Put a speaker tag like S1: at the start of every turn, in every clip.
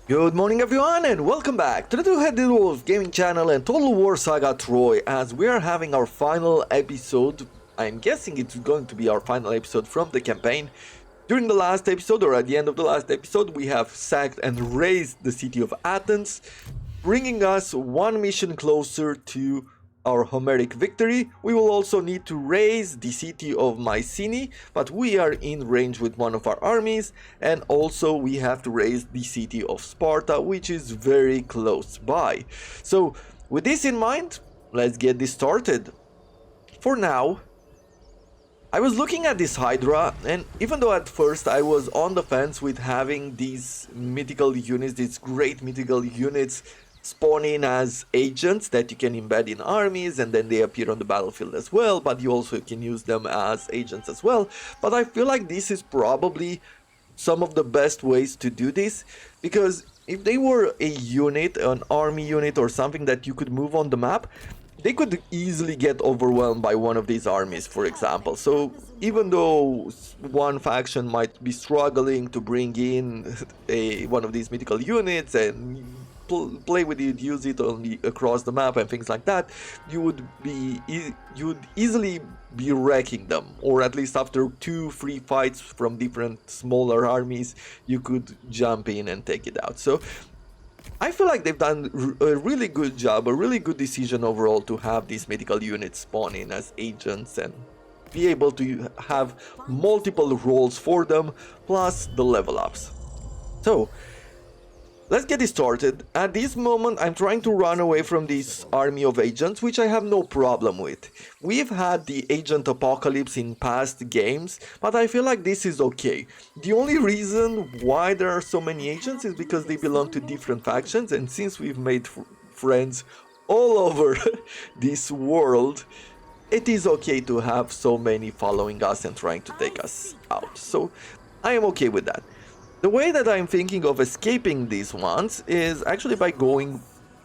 S1: Good morning everyone and welcome back to the Two-Headed Wolf gaming channel and Total War Saga Troy, as we are having our final episode. I'm guessing it's going to be our final episode from the campaign. During the last episode, or at the end of the last episode, we have sacked and razed the city of Athens, bringing us one mission closer to our Homeric victory. We will also need to raise the city of Mycenae, but we are in range with one of our armies, and also we have to raise the city of Sparta, which is very close by. So with this in mind, let's get this started. For now, I was looking at this Hydra, and even though at first I was on the fence with having these mythical units, these great mythical units spawn in as agents that you can embed in armies and then they appear on the battlefield as well, but you also can use them as agents as well. But I feel like this is probably some of the best ways to do this, because if they were a unit, an army unit or something that you could move on the map, they could easily get overwhelmed by one of these armies, for example. So even though one faction might be struggling to bring in one of these mythical units and play with it, use it only across the map and things like that, you would easily be wrecking them, or at least after 2-3 fights from different smaller armies you could jump in and take it out. So I feel like they've done a really good job, a really good decision overall to have these mythical units spawn in as agents and be able to have multiple roles for them, plus the level ups. So let's get this started. At this moment, I'm trying to run away from this army of agents, which I have no problem with. We've had the agent apocalypse in past games, but I feel like this is okay. The only reason why there are so many agents is because they belong to different factions, and since we've made friends all over this world, it is okay to have so many following us and trying to take us out. So I am okay with that. The way that I'm thinking of escaping these ones is actually by going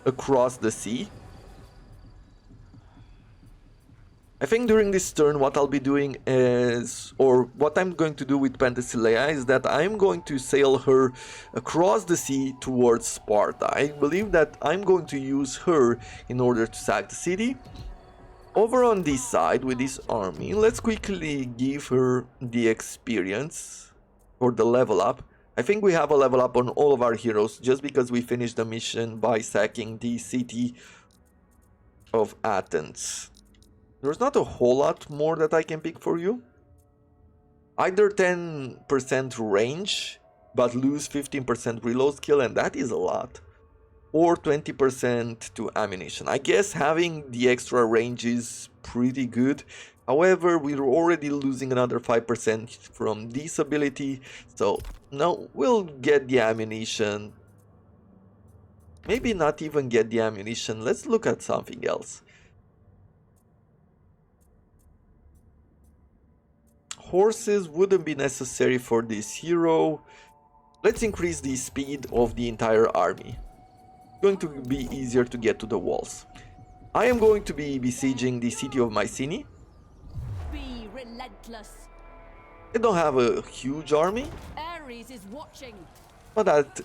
S1: across the sea. I think during this turn what I'll be doing is, or what I'm going to do with Penthesilea is that I'm going to sail her across the sea towards Sparta. I believe that I'm going to use her in order to sack the city. Over on this side with this army, let's quickly give her the experience or the level up. I think we have a level up on all of our heroes just because we finished the mission by sacking the city of Athens. There's not a whole lot more that I can pick for you. Either 10% range but lose 15% reload skill, and that is a lot, or 20% to ammunition. I guess having the extra range is pretty good. However, we're already losing another 5% from this ability, so no, we'll get the ammunition. Maybe not even get the ammunition. Let's look at something else. Horses wouldn't be necessary for this hero. Let's increase the speed of the entire army. It's going to be easier to get to the walls. I am going to be besieging the city of Mycenae.
S2: Be relentless.
S1: They don't have a huge army,
S2: Ares is watching.
S1: but that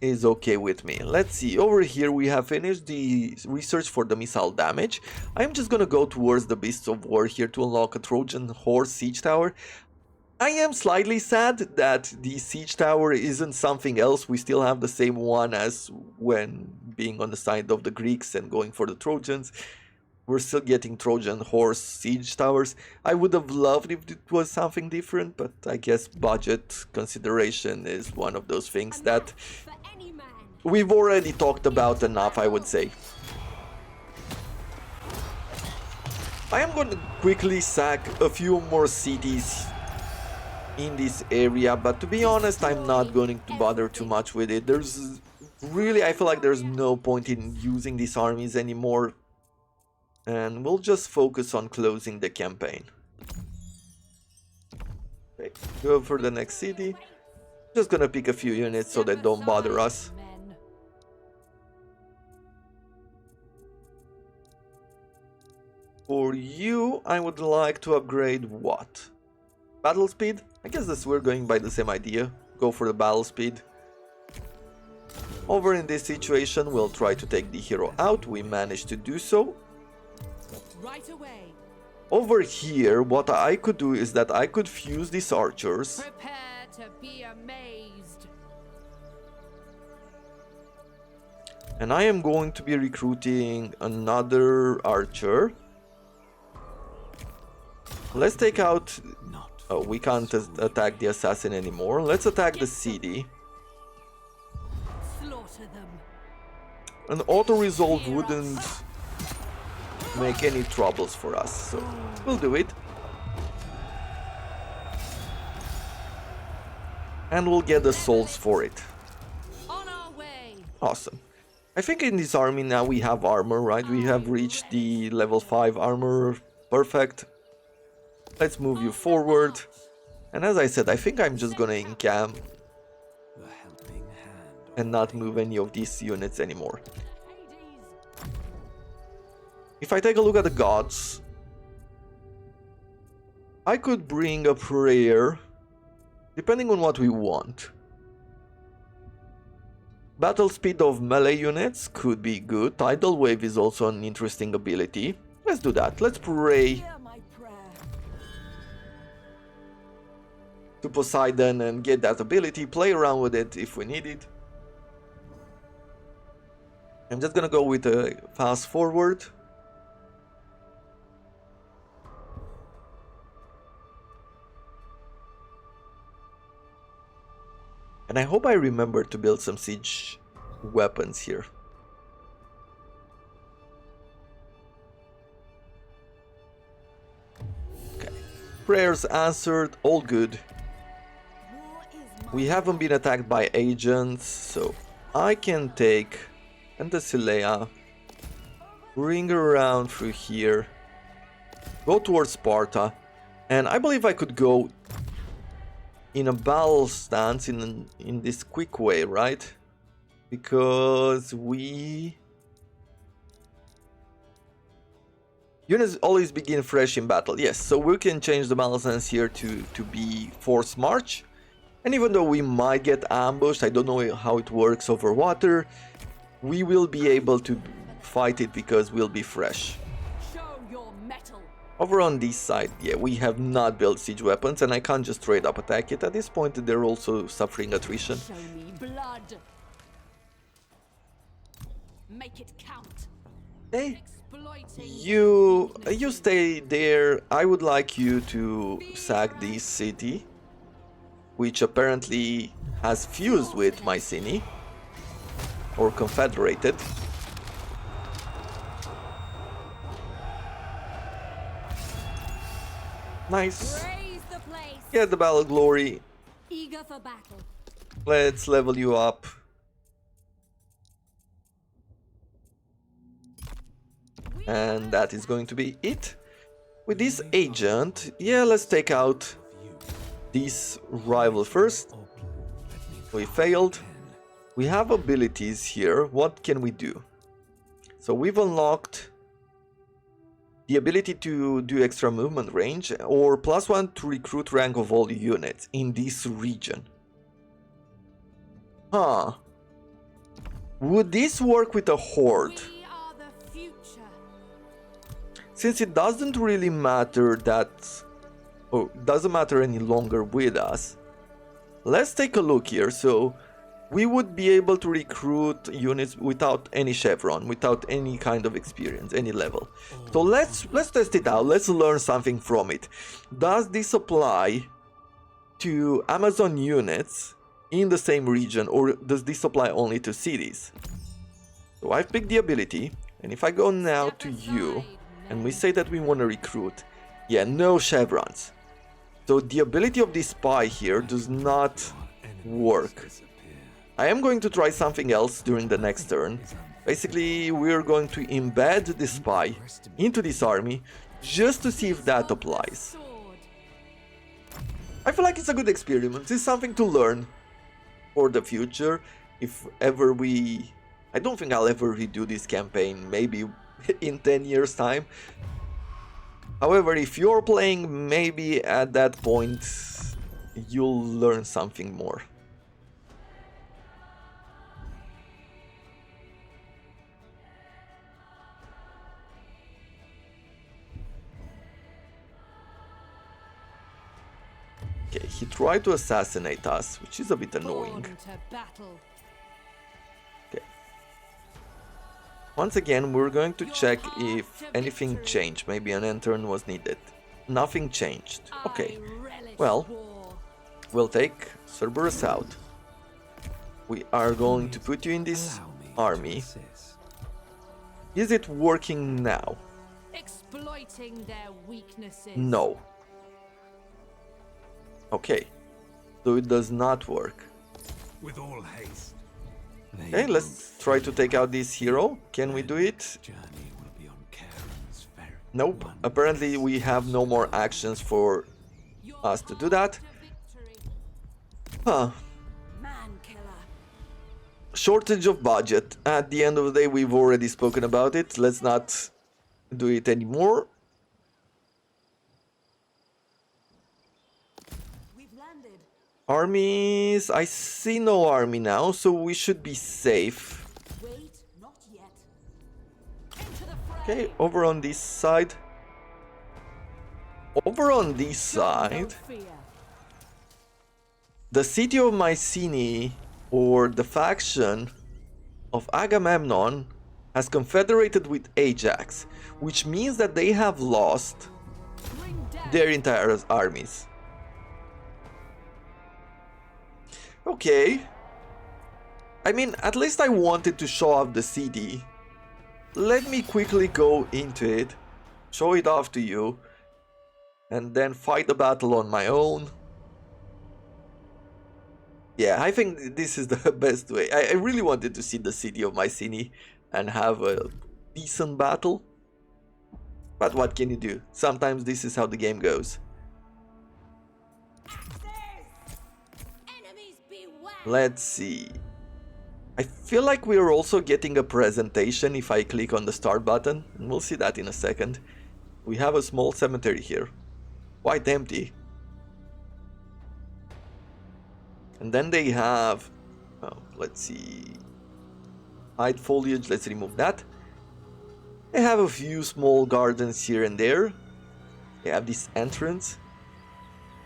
S1: is okay with me. Let's see, over here we have finished the research for the missile damage. I'm just gonna go towards the Beasts of War here to unlock a Trojan Horse siege tower. I am slightly sad that the siege tower isn't something else. We still have the same one as when being on the side of the Greeks and going for the Trojans. We're still getting Trojan Horse siege towers. I would have loved if it was something different, but I guess budget consideration is one of those things that
S2: For any man.
S1: we've already talked about enough, I would say. I am going to quickly sack a few more cities in this area, but to be honest, I'm not going to bother too much with it. There's really, I feel like there's no point in using these armies anymore, and we'll just focus on closing the campaign. Okay, go for the next city. Just gonna pick a few units so they don't bother us.
S2: Men.
S1: For you, I would like to upgrade what? Battle speed? I guess we're going by the same idea. Go for the battle speed. Over in this situation, we'll try to take the hero out. We managed to do so.
S2: Right away.
S1: Over here, what I could do is that I could fuse these archers.
S2: Prepare to be amazed.
S1: And I am going to be recruiting another archer. Let's take out... Oh, we can't attack the assassin anymore. Let's attack the city.
S2: Slaughter them.
S1: An auto-resolve wouldn't make any troubles for us, so we'll do it. And we'll get the souls for it.
S2: On our way.
S1: Awesome. I think in this army now we have armor, right? We have reached the level 5 armor. Perfect. Let's move you forward. And as I said, I think I'm just gonna encamp and not move any of these units anymore. If I take a look at the gods, I could bring a prayer, depending on what we want. Battle speed of melee units could be good. Tidal wave is also an interesting ability. Let's do that. Let's pray
S2: Hear my prayer.
S1: to Poseidon and get that ability. Play around with it if we need it. I'm just gonna go with a fast forward. And I hope I remember to build some siege weapons here. Okay. Prayers answered, all good. We haven't been attacked by agents, so I can take Penthesilea, bring her around through here, go towards Sparta, and I believe I could go in a battle stance in this quick way, right? Because units always begin fresh in battle. Yes, so we can change the battle stance here to be force march. And even though we might get ambushed, I don't know how it works over water, we will be able to fight it because we'll be fresh.
S2: Show your mettle.
S1: Over on this side, yeah, we have not built siege weapons and I can't just straight up attack it. At this point, they're also suffering attrition.
S2: Show me blood. Make it count.
S1: Hey,
S2: Exploiting.
S1: you stay there. I would like you to sack this city, which apparently has fused with Mycenae, or confederated. Nice.
S2: Raise the place.
S1: Get the battle glory.
S2: Eager for battle.
S1: Let's level you up. And that is going to be it. With this agent, yeah, let's take out this rival first. We failed. We have abilities here. What can we do? So we've unlocked the ability to do extra movement range or +1 to recruit rank of all units in this region. Huh. Would this work with a horde?
S2: We are the future.
S1: Since it doesn't really matter that... Oh, doesn't matter any longer with us. Let's take a look here. So we would be able to recruit units without any chevron, without any kind of experience, any level. So let's test it out. Let's learn something from it. Does this apply to Amazon units in the same region, or does this apply only to cities? So I've picked the ability, and if I go now to you and we say that we want to recruit, yeah, no chevrons. So the ability of this spy here does not work. I am going to try something else during the next turn. Basically, we're going to embed the spy into this army just to see if that applies. I feel like it's a good experiment. It's something to learn for the future. If ever we... I don't think I'll ever redo this campaign, maybe in 10 years time. However, if you're playing, maybe at that point you'll learn something more. Okay, he tried to assassinate us, which is a bit annoying.
S2: Born to battle.
S1: Okay. Once again, we're going to check if anything changed. Maybe an intern was needed. Nothing changed. Okay. Well, we'll take Cerberus out. We are going to put you in this army. Is it working now?
S2: Exploiting their weaknesses.
S1: No. Okay. So it does not work.
S3: With all haste.
S1: Okay, let's try to take out this hero. Can we do it?
S3: Journey will be on Charon's ferry.
S1: Nope. Apparently we have no more actions for us to do that. Huh.
S2: Man killer.
S1: Shortage of budget. At the end of the day, we've already spoken about it. Let's not do it anymore.
S2: We've landed.
S1: Armies. I see no army now, so we should be safe.
S2: Wait, not yet. Into the fray.
S1: Okay, over on this side. Over on this side.
S2: No fear.
S1: The city of Mycenae, or the faction of Agamemnon, has confederated with Ajax, which means that they have lost
S2: Bring down.
S1: their entire armies. Okay. I mean, at least I wanted to show off the city. Let me quickly go into it, show it off to you, and then fight the battle on my own. Yeah, I think this is the best way. I really wanted to see the city of Mycenae and have a decent battle. But what can you do? Sometimes this is how the game goes.
S2: Enemies beware.
S1: Let's see. I feel like we are also getting a presentation if I click on the start button. And we'll see that in a second. We have a small cemetery here. Quite empty. And then they have, oh, let's see, hide foliage, let's remove that. They have a few small gardens here and there. They have this entrance.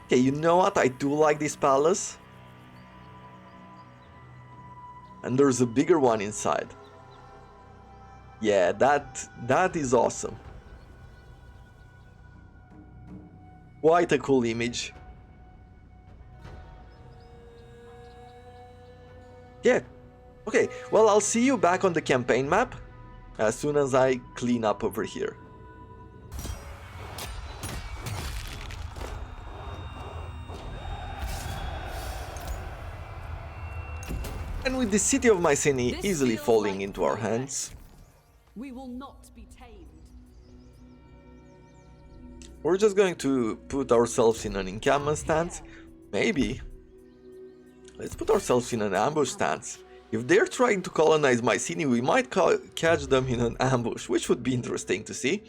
S1: Okay, you know what, I do like this palace. And there's a bigger one inside. Yeah, that is awesome. Quite a cool image. Yeah. Okay, well, I'll see you back on the campaign map as soon as I clean up over here. And with the city of Mycenae
S2: This
S1: easily
S2: feels
S1: falling
S2: like
S1: into our
S2: progress.
S1: hands,
S2: We will not be tamed.
S1: we're just going to put ourselves in an encampment stance. Maybe. Let's put ourselves in an ambush stance. If they're trying to colonize Mycenae, we might catch them in an ambush, which would be interesting to see.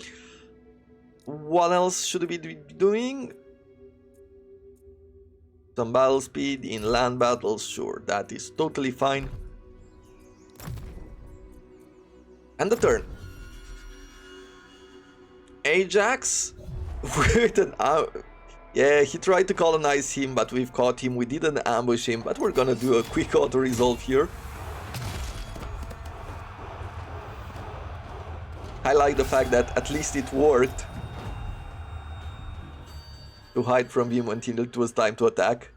S1: What else should we be doing? Some battle speed in land battles, sure, that is totally fine. And the turn. Ajax with an yeah, he tried to colonize him, but we've caught him. We didn't ambush him, but we're gonna do a quick auto-resolve here. I like the fact that at least it worked to hide from him until it was time to attack.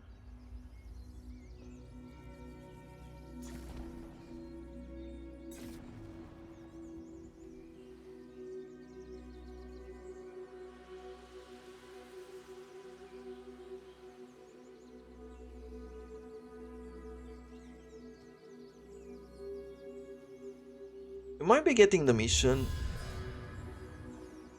S1: We might be getting the mission.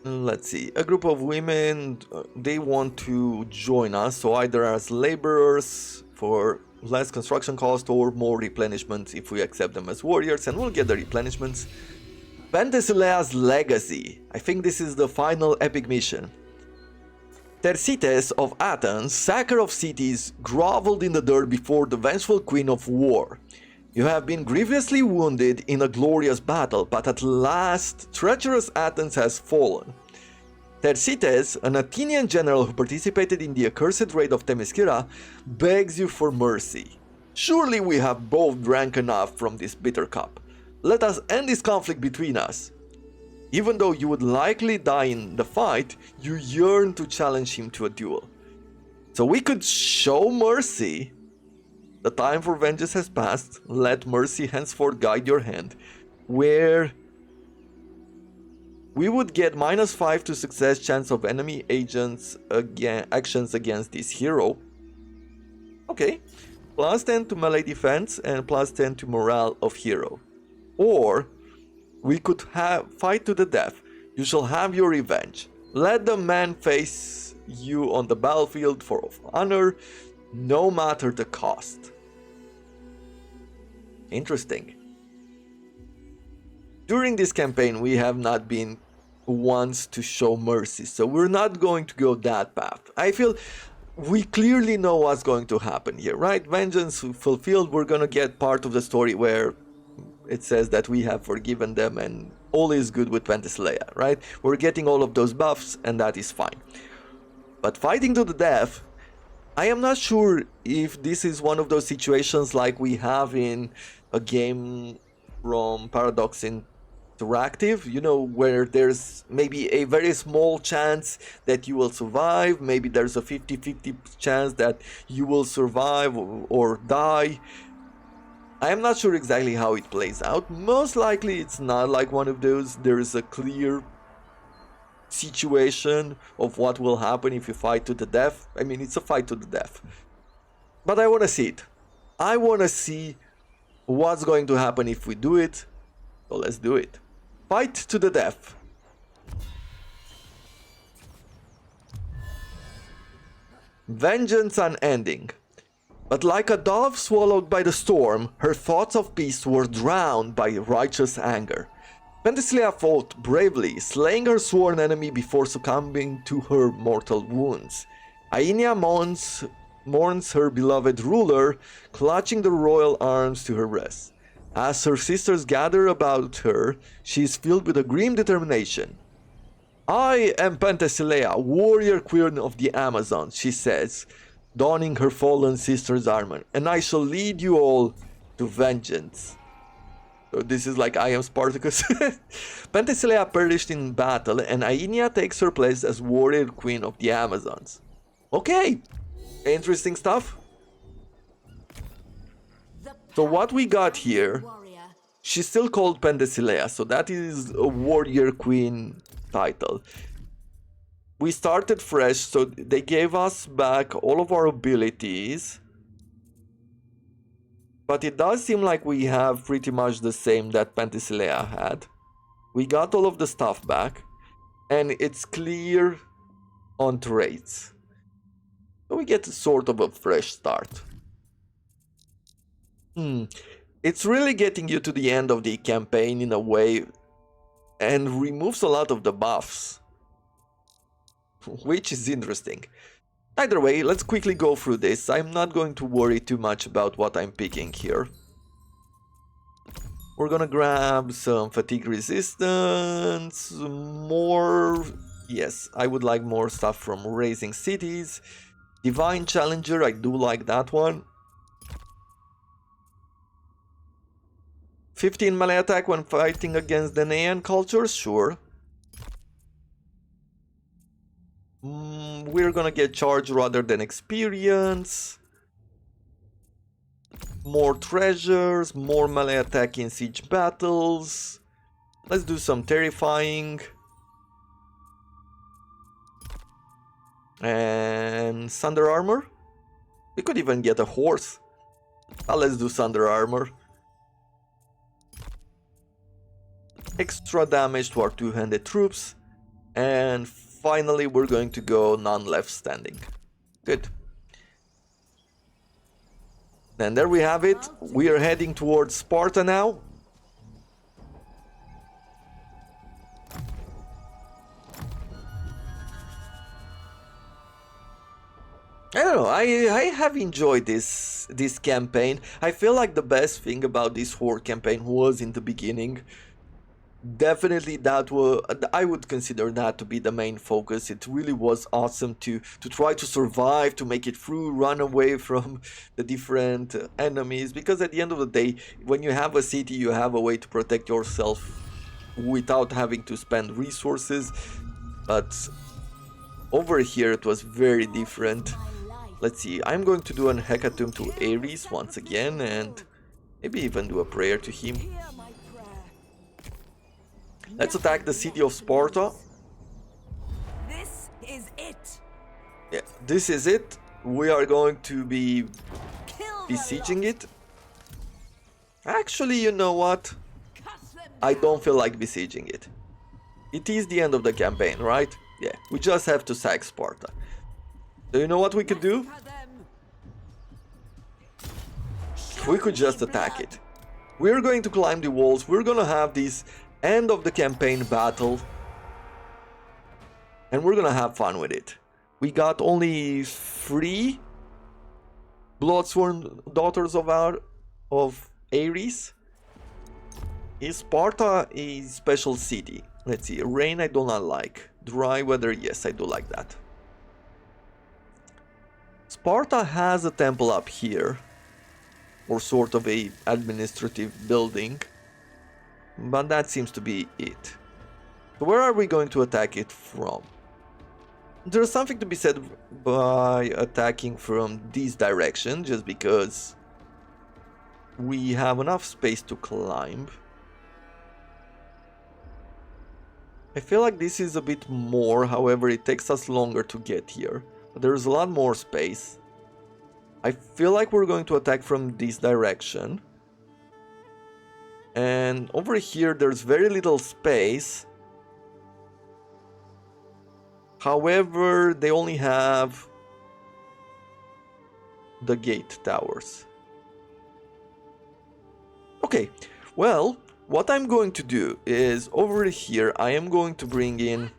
S1: Let's see, a group of women, they want to join us, so either as laborers for less construction cost or more replenishments if we accept them as warriors, and we'll get the replenishments. Penthesilea's legacy. I think this is the final epic mission. Thersites of Athens, sacker of cities, groveled in the dirt before the vengeful queen of war. You have been grievously wounded in a glorious battle, but at last treacherous Athens has fallen. Thersites, an Athenian general who participated in the accursed raid of Themyscira, begs you for mercy. Surely we have both drank enough from this bitter cup. Let us end this conflict between us. Even though you would likely die in the fight, you yearn to challenge him to a duel. So we could show mercy. The time for vengeance has passed. Let mercy henceforth guide your hand. Where we would get -5 to success chance of enemy agents actions against this hero. Okay. +10 to melee defense and +10 to morale of hero. Or we could fight to the death. You shall have your revenge. Let the man face you on the battlefield for honor, no matter the cost. Interesting. During this campaign, we have not been ones to show mercy, so we're not going to go that path. I feel we clearly know what's going to happen here, right? Vengeance fulfilled, we're gonna get part of the story where it says that we have forgiven them and all is good with Penthesilea, right? We're getting all of those buffs and that is fine. But fighting to the death, I am not sure if this is one of those situations like we have in a game from Paradox Interactive, you know, where there's maybe a very small chance that you will survive, maybe there's a 50-50 chance that you will survive or die. I am not sure exactly how it plays out. Most likely it's not like one of those. There is a clear situation of what will happen if you fight to the death. I mean, it's a fight to the death. But I want to see it. I want to see what's going to happen if we do it. So let's do it. Fight to the death. Vengeance unending. But like a dove swallowed by the storm, her thoughts of peace were drowned by righteous anger. Penthesilea fought bravely, slaying her sworn enemy before succumbing to her mortal wounds. Aeneas mourns her beloved ruler, clutching the royal arms to her breast. As her sisters gather about her, she is filled with a grim determination. I am Penthesilea, warrior queen of the Amazons, she says, donning her fallen sister's armor, and I shall lead you all to vengeance. So this is like I am Spartacus. Penthesilea perished in battle, and Aeneas takes her place as warrior queen of the Amazons. Okay, interesting stuff. So what we got here, she's still called Penthesilea, so that is a warrior queen title. We started fresh, so they gave us back all of our abilities. But it does seem like we have pretty much the same that Penthesilea had. We got all of the stuff back, and it's clear on traits. So we get sort of a fresh start. It's really getting you to the end of the campaign in a way, and removes a lot of the buffs, which is interesting. Either way, let's quickly go through this. I'm not going to worry too much about what I'm picking here. We're gonna grab some fatigue resistance, more... Yes, I would like more stuff from Raising Cities. Divine Challenger, I do like that one. 15 melee attack when fighting against the Nean cultures, sure. We're gonna get charge rather than experience. More treasures, more melee attack in siege battles. Let's do some terrifying. And thunder armor. We could even get a horse. Let's do thunder armor. Extra damage to our two-handed troops. And finally, we're going to go none left standing. Good. And there we have it. We are heading towards Sparta now. I don't know, I have enjoyed this campaign. I feel like the best thing about this Horde campaign was in the beginning. definitely that was, I would consider that to be the main focus. It really was awesome to try to survive, to make it through, run away from the different enemies, because at the end of the day, when you have a city, you have a way to protect yourself without having to spend resources. But over here it was very different. Let's see, I'm going to do an hecatomb to Ares once again, and maybe even do a prayer to him.
S2: Hear my prayer.
S1: Let's attack the city of Sparta.
S2: This is it.
S1: Yeah, this is it. We are going to be
S2: Kill the
S1: besieging
S2: lot.
S1: it. Actually, you know what?
S2: Cut them
S1: I
S2: down.
S1: don't feel like besieging it. It is the end of the campaign, right? Yeah, we just have to sack Sparta. So you know what we could do?
S2: Massacre them.
S1: We could just attack it. We're going to climb the walls. We're gonna have this end of the campaign battle. And we're gonna have fun with it. We got only 3 Bloodsworn daughters of Ares. Is Sparta a special city? Let's see. Rain I do not like. Dry weather, yes, I do like that. Sparta has a temple up here, or sort of a administrative building, but that seems to be it. So where are we going to attack it from? There's something to be said by attacking from this direction, just because we have enough space to climb. I feel like this is a bit more, however it takes us longer to get here. But there's a lot more space. I feel like we're going to attack from this direction. And over here there's very little space. However, they only have the gate towers. Okay, well, what I'm going to do is over here I am going to bring in,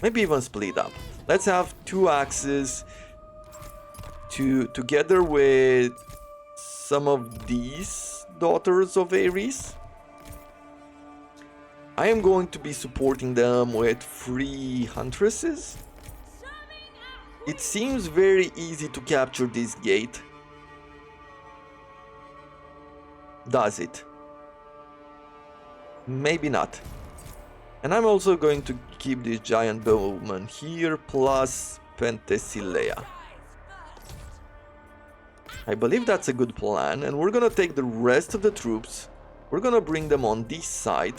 S1: maybe even split up. Let's have 2 axes together with some of these daughters of Ares. I am going to be supporting them with 3 huntresses. It seems very easy to capture this gate. Does it? Maybe not. And I'm also going to keep this giant bowman here, plus Penthesilea. I believe that's a good plan, and we're gonna take the rest of the troops. We're gonna bring them on this side,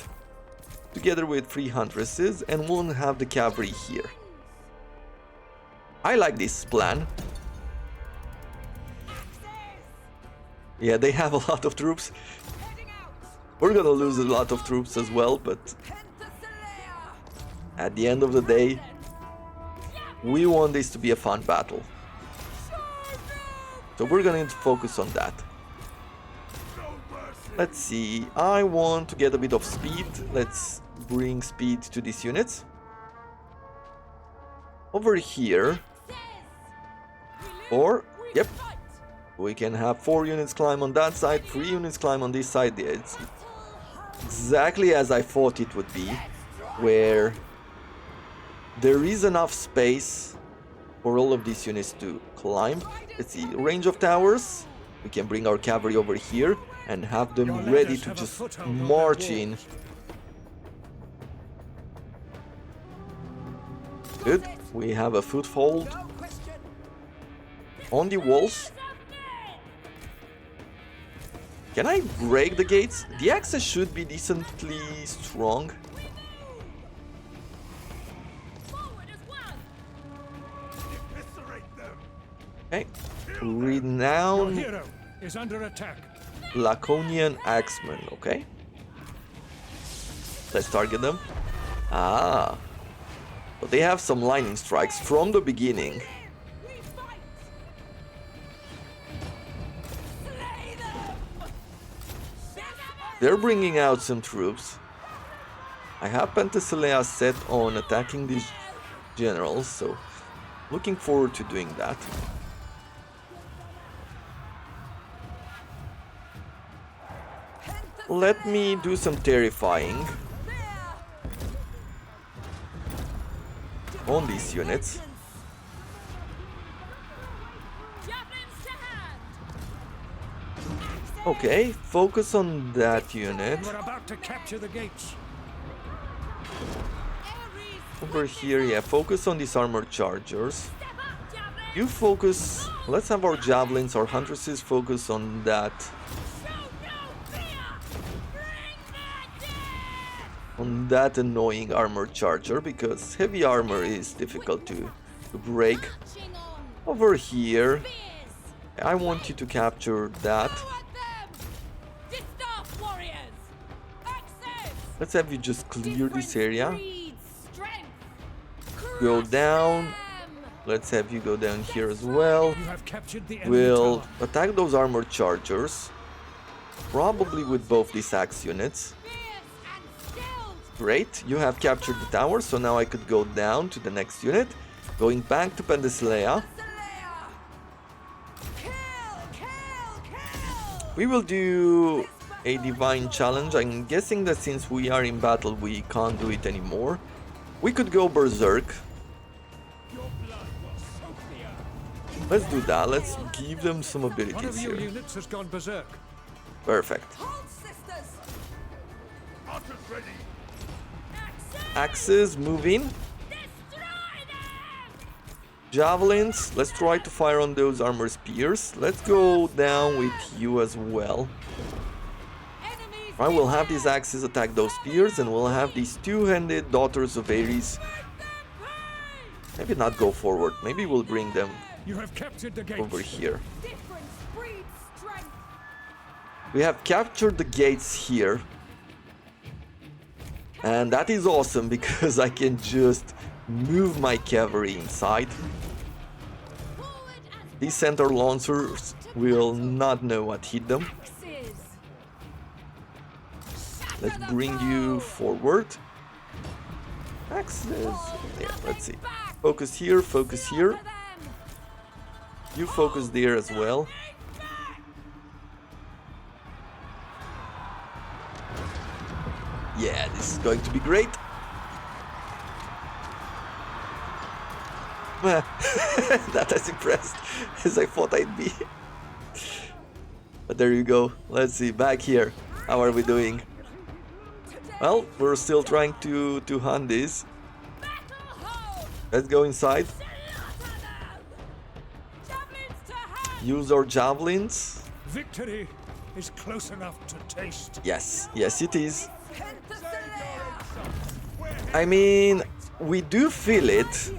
S1: together with 3 huntresses, and we'll have the cavalry here. I like this plan. Yeah, they have a lot of troops. We're gonna lose a lot of troops as well, but at the end of the day, we want this to be a fun battle. So we're gonna need to focus on that. Let's see, I want to get a bit of speed. Let's bring speed to these units. Over here, or, yep, we can have 4 units climb on that side, 3 units climb on this side. Yeah, it's exactly as I thought it would be, where there is enough space for all of these units to climb. Let's see, range of towers. We can bring our cavalry over here and have them ready to just march in. Good, we have a foothold on the walls. Can I break the gates? The axes should be decently strong. Okay, renowned
S3: Hero is under attack.
S1: Laconian axemen. Okay, let's target them. Ah, but they have some lightning strikes from the beginning. They're bringing out some troops. I have Penthesilea set on attacking these generals, so looking forward to doing that. Let me do some terrifying on these units. Okay, focus on that unit.
S3: We're about to capture the gates.
S1: Over here, yeah, focus on these armored chargers. You focus, let's have our javelins, our huntresses focus on that. On that annoying armored charger, because heavy armor is difficult to break. Over here, I want you to capture that. Let's have you just clear this area. Go down. Let's have you go down here as well.
S3: You have captured the enemy
S1: We'll
S3: tower.
S1: attack those armored chargers. Probably with both these axe units. Great, you have captured the tower, so now I could go down to the next unit. Going back to Penthesilea. We will do a divine challenge. I'm guessing that since we are in battle, we can't do it anymore. We could go berserk. Let's do that. Let's give them some
S3: One of
S1: abilities
S3: your
S1: here.
S3: units has gone berserk.
S1: Perfect. Axes, move in. Javelins, let's try to fire on those armor spears. Let's go down with you as well. I will have these axes attack those spears, and we'll have these two-handed daughters of Ares. Maybe not go forward. Maybe we'll bring them
S3: You have captured the gates.
S1: over here. We have captured the gates here. And that is awesome because I can just move my cavalry inside. These center lancers will not know what hit them. Let's bring you forward. Axes. Yeah, let's see. Focus here, focus here. You focus there as well. Yeah, this is going to be great. Not as impressed as I thought I'd be. But there you go. Let's see, back here. How are we doing? Well, we're still trying to hunt this. Let's go inside. Use our javelins.
S3: Victory is close enough to taste.
S1: Yes, yes it is. I mean, we do feel it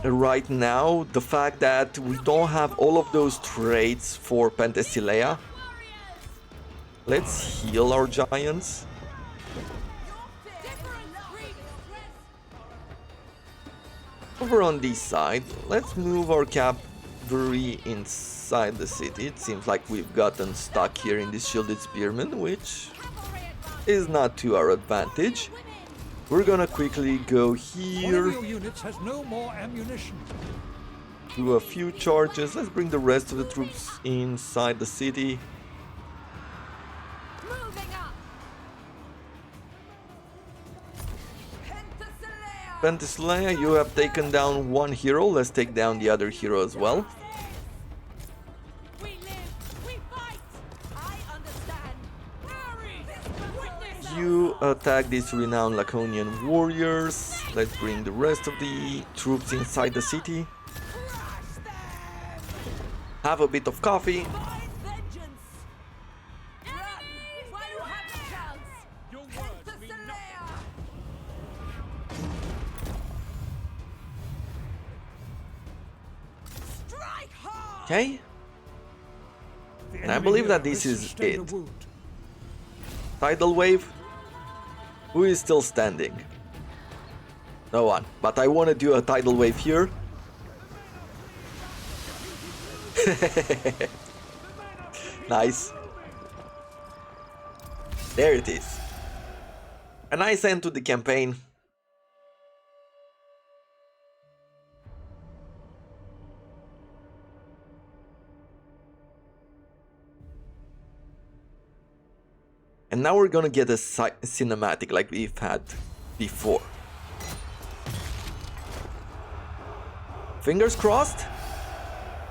S1: right now, the fact that we don't have all of those traits for Penthesilea. Let's heal our giants. Over on this side, let's move our cavalry inside the city. It seems like we've gotten stuck here in this shielded spearmen, which is not to our advantage. We're gonna quickly go
S3: One
S1: here,
S3: of your units has no more ammunition.
S1: do a few charges. Let's bring the rest of the troops inside the city. Penthesilea, you have taken down one hero. Let's take down the other hero as well. You attack these renowned Laconian warriors. Let's bring the rest of the troops inside the city. Have a bit of coffee. Okay.
S3: The
S1: And I
S3: enemy
S1: believe
S3: hero
S1: that this
S3: has
S1: is
S3: sustained a
S1: it.
S3: wound.
S1: Tidal wave. Who is still standing? No one. But I want to do a tidal wave here. Nice. There it is. A nice end to the campaign. And now we're gonna get a cinematic like we've had before. Fingers crossed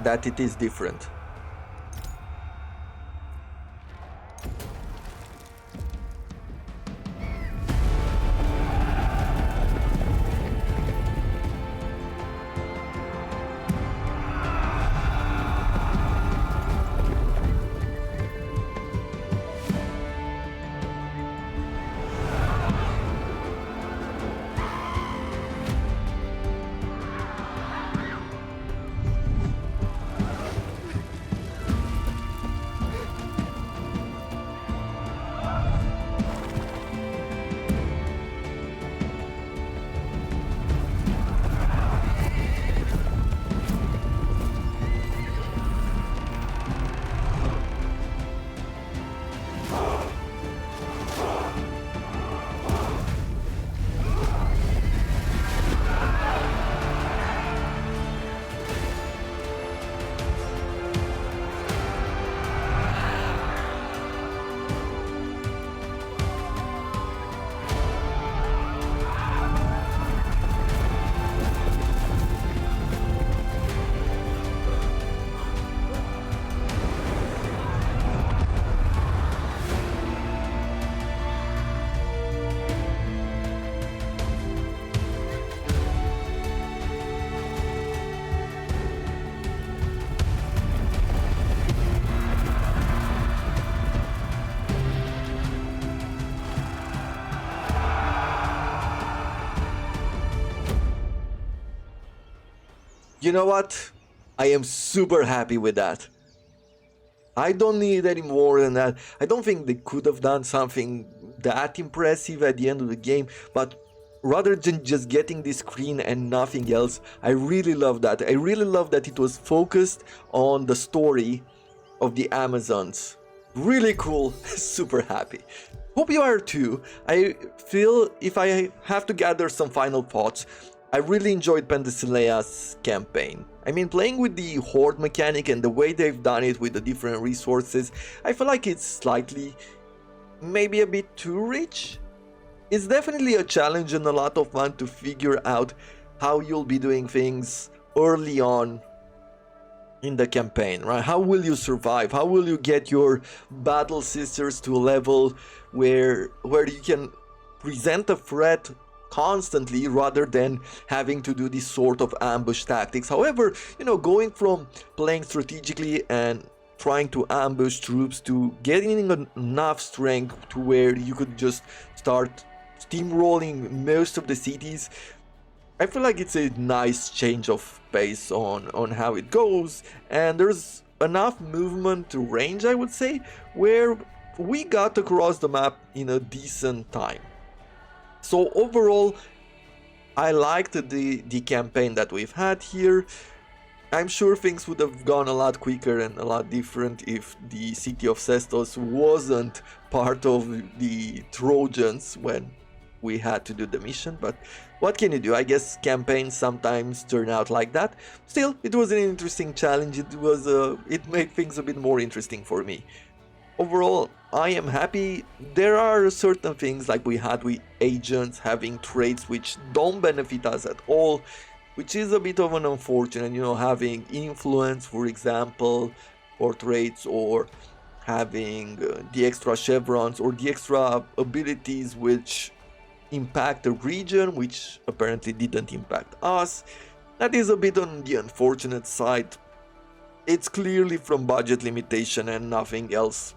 S1: that it is different. You know what? I am super happy with that. I don't need any more than that. I don't think they could have done something that impressive at the end of the game, but rather than just getting this screen and nothing else, I really love that. I really love that it was focused on the story of the Amazons. Really cool, super happy. Hope you are too. I feel if I have to gather some final thoughts, I really enjoyed Penthesilea's campaign. I mean, playing with the horde mechanic and the way they've done it with the different resources, I feel like it's slightly, maybe a bit too rich. It's definitely a challenge and a lot of fun to figure out how you'll be doing things early on in the campaign, right? How will you survive? How will you get your battle sisters to a level where you can present a threat constantly rather than having to do this sort of ambush tactics. However, you know, going from playing strategically and trying to ambush troops to getting enough strength to where you could just start steamrolling most of the cities, I feel like it's a nice change of pace on how it goes, and there's enough movement to range, I would say, where we got across the map in a decent time. So overall, I liked the campaign that we've had here. I'm sure things would have gone a lot quicker and a lot different if the city of Sestos wasn't part of the Trojans when we had to do the mission, but what can you do? I guess campaigns sometimes turn out like that. Still, it was an interesting challenge. It made things a bit more interesting for me. Overall, I am happy. There are certain things like we had with agents having traits which don't benefit us at all, which is a bit of an unfortunate, you know, having influence, for example, or traits, or having the extra chevrons or the extra abilities which impact the region, which apparently didn't impact us. That is a bit on the unfortunate side. It's clearly from budget limitation and nothing else.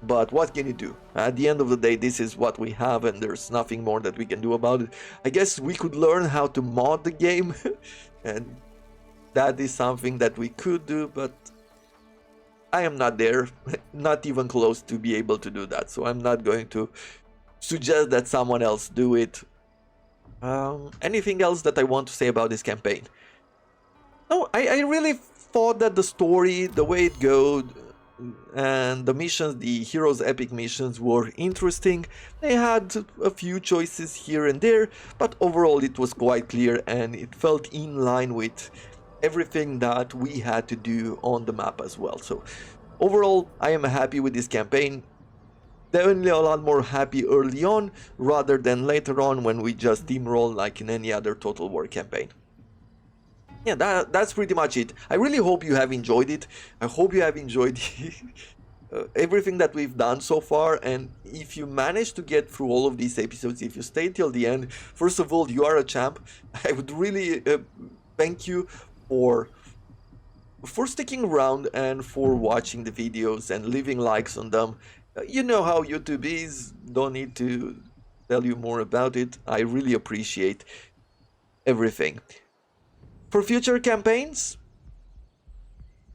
S1: But what can you do? At the end of the day, this is what we have and there's nothing more that we can do about it. I guess we could learn how to mod the game and that is something that we could do, but I am not there, not even close to be able to do that. So I'm not going to suggest that someone else do it. Anything else that I want to say about this campaign? No, I really thought that the story, the way it goes, and the missions, the heroes epic missions, were interesting. They had a few choices here and there, but overall it was quite clear and it felt in line with everything that we had to do on the map as well. So overall I am happy with this campaign. definitely a lot more happy early on rather than later on when we just steamroll like in any other Total War campaign. Yeah, that's pretty much it. I really hope you have enjoyed it. I hope you have enjoyed everything that we've done so far, and if you manage to get through all of these episodes, if you stay till the end, first of all, you are a champ. I would really thank you for sticking around and for watching the videos and leaving likes on them. You know how YouTube is, don't need to tell you more about it. I really appreciate everything. For future campaigns,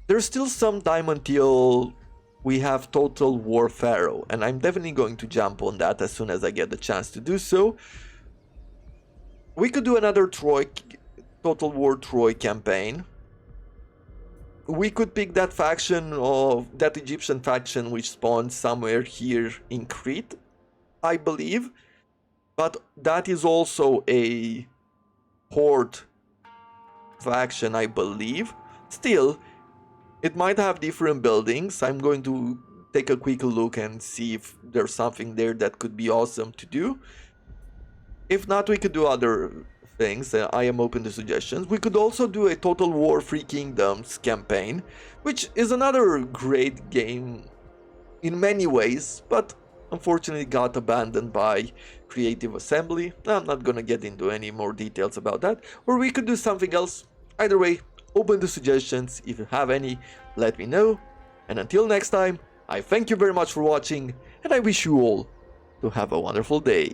S1: there's still some time until we have Total War Pharaoh, and I'm definitely going to jump on that as soon as I get the chance to do so. We could do another Total War Troy campaign. We could pick that faction of that Egyptian faction which spawned somewhere here in Crete, I believe, but that is also a horde faction, I believe. Still, it might have different buildings. I'm going to take a quick look and see if there's something there that could be awesome to do. If not, we could do other things. I am open to suggestions. We could also do a Total War Three Kingdoms campaign, which is another great game in many ways, but unfortunately got abandoned by Creative Assembly. I'm not gonna get into any more details about that. Or we could do something else. Either way, open to suggestions. If you have any, let me know. And until next time, I thank you very much for watching, and I wish you all to have a wonderful day.